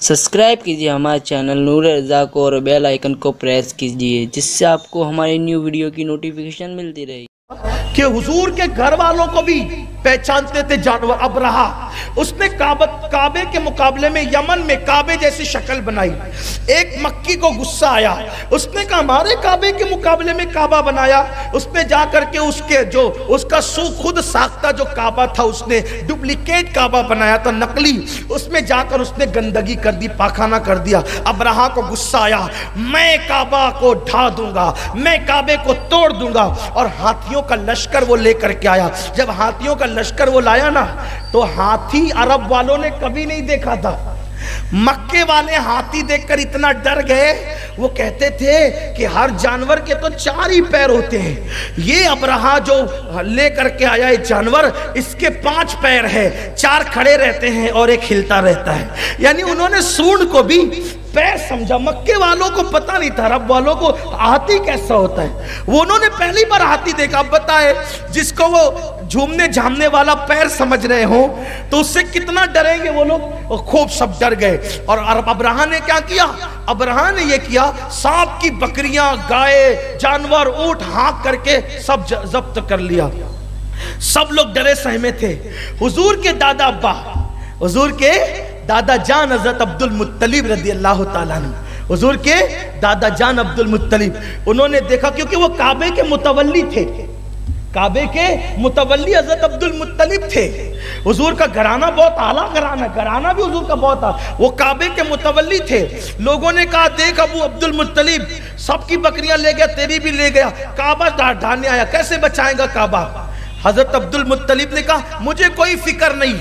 Subscribe कीजिए हमारे channel नूर रज़ा को और बेल आइकन को प्रेस कीजिए, जिससे आपको हमारी न्यू वीडियो की नोटिफिकेशन मिलती रहे। कि हुजूर के घर वालों को भी पहचानते थे जानवर। अब्रहा उसने काबे के मुकाबले में यमन में काबे जैसी शक्ल बनाई। एक मक्की को गुस्सा आया, उसने कहा हमारे काबे के मुकाबले में काबा बनाया। उसने जाकर के उसका खुद साख्ता जो काबा था उसने डुप्लीकेट काबा बनाया था, नकली। उसमें जाकर उसने गंदगी कर दी, पाखाना कर दिया। अब्रहा को गुस्सा आया, मैं काबा को ढा दूंगा, मैं काबे को तोड़ दूंगा। और हाथियों का लश्कर वो लेकर के आया। जब हाथियों का लश्कर वो लाया ना, तो हाथी अरब वालों ने कभी नहीं देखा था। मक्के वाले हाथी देखकर इतना डर गए, वो कहते थे कि हर जानवर के तो 4 ही पैर होते हैं, ये अब्रहा जो लेकर के आया ये जानवर, इसके 5 पैर है, 4 खड़े रहते हैं और 1 हिलता रहता है। यानी उन्होंने सूंड को भी पैर समझा। मक्के वालों को पता नहीं था अरब वालों को हाथी कैसा होता है। वो उन्होंने पहली बार हाथी देखा। अब बताए जिसको वो झूमने झामने वाला पैर समझ रहे हो तो उससे कितना डरेंगे वो लोग। खूब सब डर गए। और अब्रहा ने क्या किया? अब्रहा ने ये किया, सांप की बकरियां, गाय, जानवर, ऊंट हाँक करके सब जब्त कर लिया। सब लोग डरे सहमे थे। हुजूर के दादा अब्बा, हुजूर के दादा जान हज़रत अब्दुल मुत्तलिब रज़ी अल्लाह ताला अन्हु, हुजूर के दादा जान अब्दुल मुत्तलिब, उन्होंने देखा क्योंकि वो काबे के मुतवल्ली थे। काबे के मुतवल्ली हज़रत अब्दुल मुत्तलिब थे। हुजूर का घराना बहुत आला घराना भी हुजूर का बहुत आला। वो काबे के मुतवल्ली थे। लोगों ने कहा देख अबू अब्दुल मुत्तलिब सबकी बकरियां ले गया, तेरी भी ले गया, काबा ढाने आया, कैसे बचाएगा काबा? हज़रत अब्दुल मुत्तलिब ने कहा मुझे कोई फिक्र नहीं,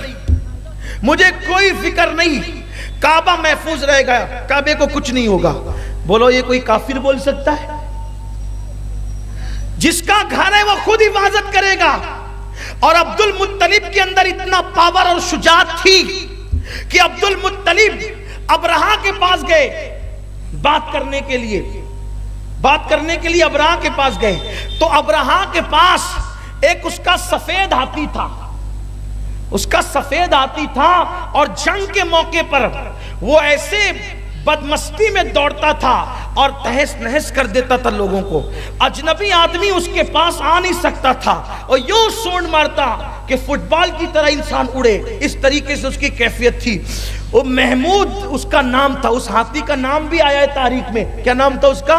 मुझे कोई फिक्र नहीं, काबा महफूज रहेगा, काबे को कुछ नहीं होगा। बोलो ये कोई काफिर बोल सकता है? जिसका घर है वो खुद हिफाजत करेगा। और अब्दुल मुत्तलिब के अंदर इतना पावर और शुजाअत थी कि अब्दुल मुत्तलिब अब्रहा के पास गए बात करने के लिए अब्रहा के पास गए। तो अब्रहा के पास एक उसका सफेद हाथी था, और जंग के मौके पर वो ऐसे बदमस्ती में दौड़ता था और तहस नहस कर देता था लोगों को। अजनबी आदमी उसके पास आ नहीं सकता था और यूं सूंड मारता कि फुटबॉल की तरह इंसान उड़े, इस तरीके से उसकी कैफियत थी। वो महमूद उसका नाम था। उस हाथी का नाम भी आया है तारीख में। क्या नाम था उसका?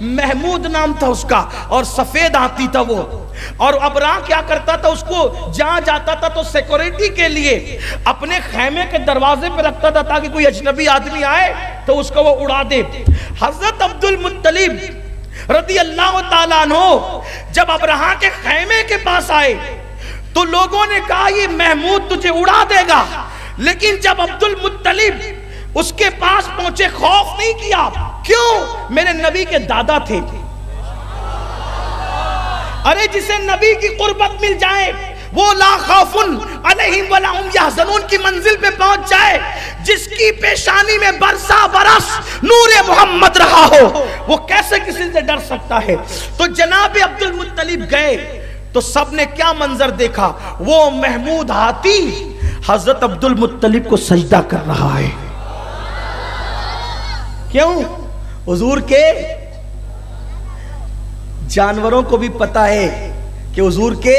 महमूद नाम था उसका। और सफेद हाथी था वो। और अब्रहा क्या करता था, उसको जहां जाता था तो सिक्योरिटी के लिए अपने खेमे के दरवाजे पे रखता था ताकि कोई अजनबी आदमी आए तो उसको वो उड़ा दे। हजरत अब्दुल मुत्तलिब रज़ी अल्लाह ताला अन्हु जब अब्रहा के खेमे के पास आए तो लोगों ने कहा ये महमूद तुझे उड़ा देगा। लेकिन जब अब्दुल मुत्तलिब उसके पास पहुंचे खौफ नहीं किया। क्यों? मेरे नबी के दादा थे। अरे जिसे नबी की कुर्बत मिल जाए वो ला खौफुन अलैहिम वला हुम यहज़नून की मंजिल पे पहुंच जाए, जिसकी पेशानी में बरसा बरस नूरे मोहम्मद रहा हो, वो कैसे किसी से डर सकता है? तो जनाब अब्दुल मुत्तलिब गए तो सबने क्या मंजर देखा? वो महमूद हाथी हजरत अब्दुल मुत्तलिब को सजदा कर रहा है। क्यों? हुजूर के जानवरों को भी पता है कि हुजूर के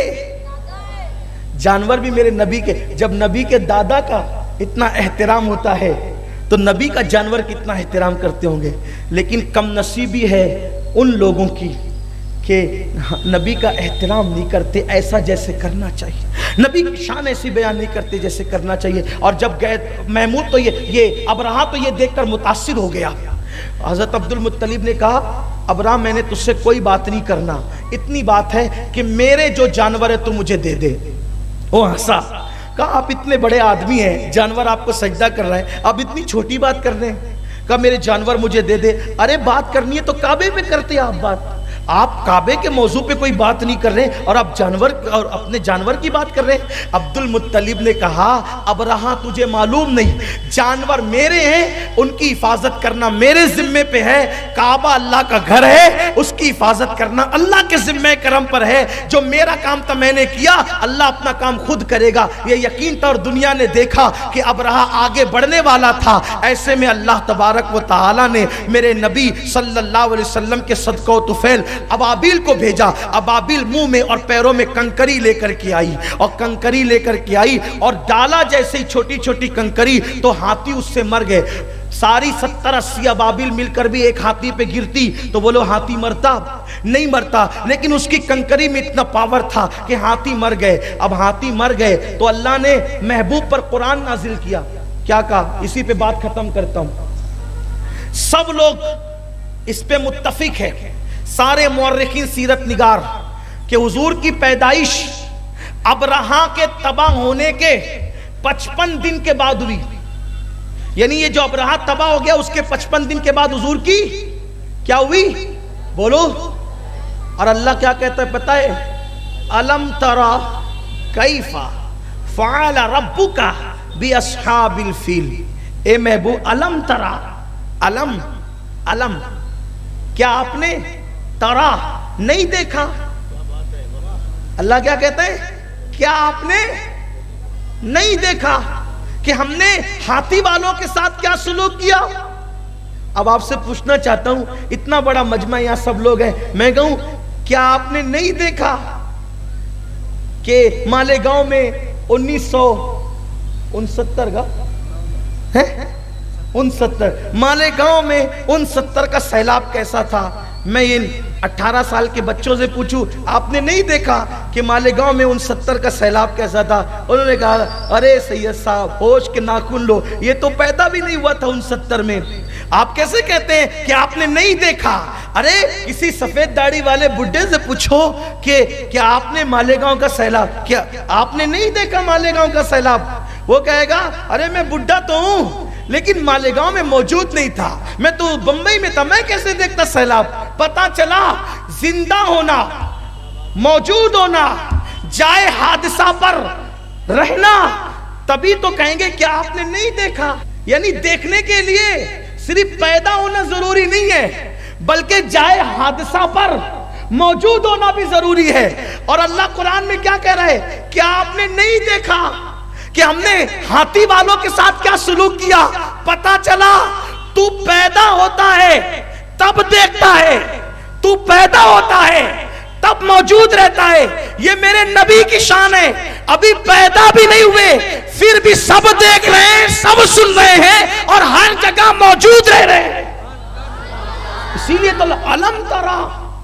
जानवर भी मेरे नबी के, जब नबी के दादा का इतना एहतराम होता है तो नबी का जानवर कितना एहतराम करते होंगे। लेकिन कम नसीबी है उन लोगों की कि नबी का एहतराम नहीं करते ऐसा जैसे करना चाहिए, नबी की शान ऐसी बयान नहीं करते जैसे करना चाहिए। और जब गए महमूद तो ये अब्रहा तो ये देखकर मुतासिर हो गया। हज़रत अब्दुल मुत्तलिब ने कहा अब्रहा मैंने तुझसे कोई बात नहीं करना, इतनी बात है कि मेरे जो जानवर है तू मुझे दे दे। वो हंसा, कहा आप इतने बड़े आदमी हैं, जानवर आपको सजदा कर रहा है, आप इतनी छोटी बात कर रहे हैं। कहा मेरे जानवर मुझे दे दे। अरे बात करनी है तो काबे में करते आप बात, आप काबे के मौजू पे कोई बात नहीं कर रहे और आप जानवर और अपने जानवर की बात कर रहे हैं। अब्दुल मुत्तलिब ने कहा, अब रहा तुझे मालूम नहीं, जानवर मेरे हैं, उनकी हिफाजत करना मेरे जिम्मे पे है। काबा अल्लाह का घर है, उसकी हिफाजत करना अल्लाह के जिम्मे करम पर है। जो मेरा काम था मैंने किया, अल्लाह अपना काम खुद करेगा। ये यकीन था और दुनिया ने देखा कि अब रहा आगे बढ़ने वाला था। ऐसे में अल्लाह तबारक व तआला ने मेरे नबी सल्लल्लाहु अलैहि वसल्लम के सदक़ो तुफैल अबाबिल को भेजा। अबाबिल मुंह में और पैरों में कंकरी लेकर के आई और कंकरी लेकर के आई और डाला जैसे ही छोटी छोटी कंकरी, तो हाथी उससे मर गए। सारी 70-80 अबाबिल मिलकर भी एक हाथी पे गिरती तो बोलो हाथी मरता? नहीं मरता, लेकिन उसकी कंकरी में इतना पावर था कि हाथी मर गए। अब हाथी मर गए तो अल्लाह ने महबूब पर कुरान नाजिल किया। क्या कहा? इसी पे बात खत्म करता हूं। सब लोग इस पे मुत्तफिक है, सारे मुअर्रिखीन सीरत निगार, के हुजूर की पैदाइश अबरहा के तबाह होने के 55 दिन के बाद हुई। यानी ये जो अबरहा तबाह हो गया उसके 55 दिन के बाद हुजूर की क्या हुई? बोलो। और अल्लाह क्या कहता है पता है? अलम तरा कैफा फ़अल रब्बुका बि अस्हाबिल फील। ए महबूब, अलम तरा, अलम अलम, क्या आपने तरा नहीं देखा? अल्लाह क्या कहता है? क्या आपने नहीं देखा कि हमने हाथी वालों के साथ क्या सुलूक किया? अब आपसे पूछना चाहता हूं, इतना बड़ा मजमा यहां सब लोग हैं, मैं कहूं क्या आपने नहीं देखा कि मालेगांव में 1969 का है 69 मालेगांव में 69 का सैलाब कैसा था? मैं इन 18 साल के बच्चों से पूछूं, आपने नहीं देखा कि मालेगांव में 69 का सैलाब कैसा था? उन्होंने कहा, अरे सैयद साहब होश के नाखून लो, ये तो पैदा भी नहीं हुआ था 69 में। आप कैसे कहते हैं कि आपने नहीं देखा? अरे किसी सफेद दाढ़ी वाले बुड्ढे से पूछो कि क्या आपने मालेगांव का सैलाब, क्या आपने नहीं देखा मालेगांव का सैलाब? वो कहेगा, अरे मैं बुड्ढा तो हूं लेकिन मालेगांव में मौजूद नहीं था, मैं तो बंबई में था, मैं कैसे देखता सैलाब? पता चला जिंदा होना, मौजूद होना, जाए हादसा पर रहना, तभी तो कहेंगे क्या आपने नहीं देखा। यानी देखने के लिए सिर्फ पैदा होना जरूरी नहीं है, बल्कि जाए हादसा पर मौजूद होना भी जरूरी है। और अल्लाह कुरान में क्या कह रहा है? क्या आपने नहीं देखा कि हमने हाथी वालों के साथ क्या सुलूक किया? पता चला तू पैदा होता है तब देखता है, तू पैदा होता है तब मौजूद रहता है। ये मेरे नबी की शान है। अभी पैदा भी नहीं हुए फिर भी सब देख रहे हैं, सब सुन रहे हैं और हर जगह मौजूद रह रहे हैं। इसीलिए तो अलम तरा,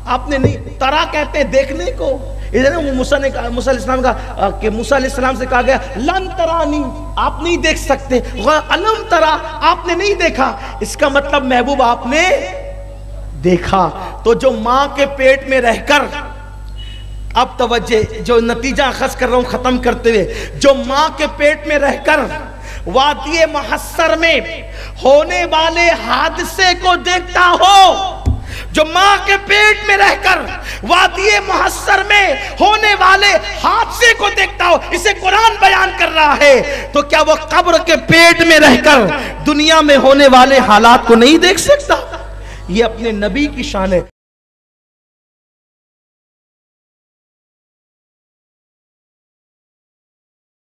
आपने नहीं, तरा कहते हैं देखने को। इधर मूसा ने कहा, मूसा अलैहिस्सलाम का कि मूसा अलैहिस्सलाम से कहा गया लन तरानी, आप नहीं देख सकते। अलम तरा, आपने नहीं देखा, इसका मतलब महबूब आपने देखा। तो जो मां के पेट में रहकर, अब तवज्जे, जो नतीजा अखज़ कर रहा हूं खत्म करते हुए, जो मां के पेट में रहकर वादिये महस्सर में होने वाले हादसे को देखता हो, जो मां के पेट में रहकर वादिये मुहस्सर में होने वाले हादसे को देखता हो, इसे कुरान बयान कर रहा है, तो क्या वो कब्र के पेट में रहकर दुनिया में होने वाले हालात को नहीं देख सकता? ये अपने नबी की शान है।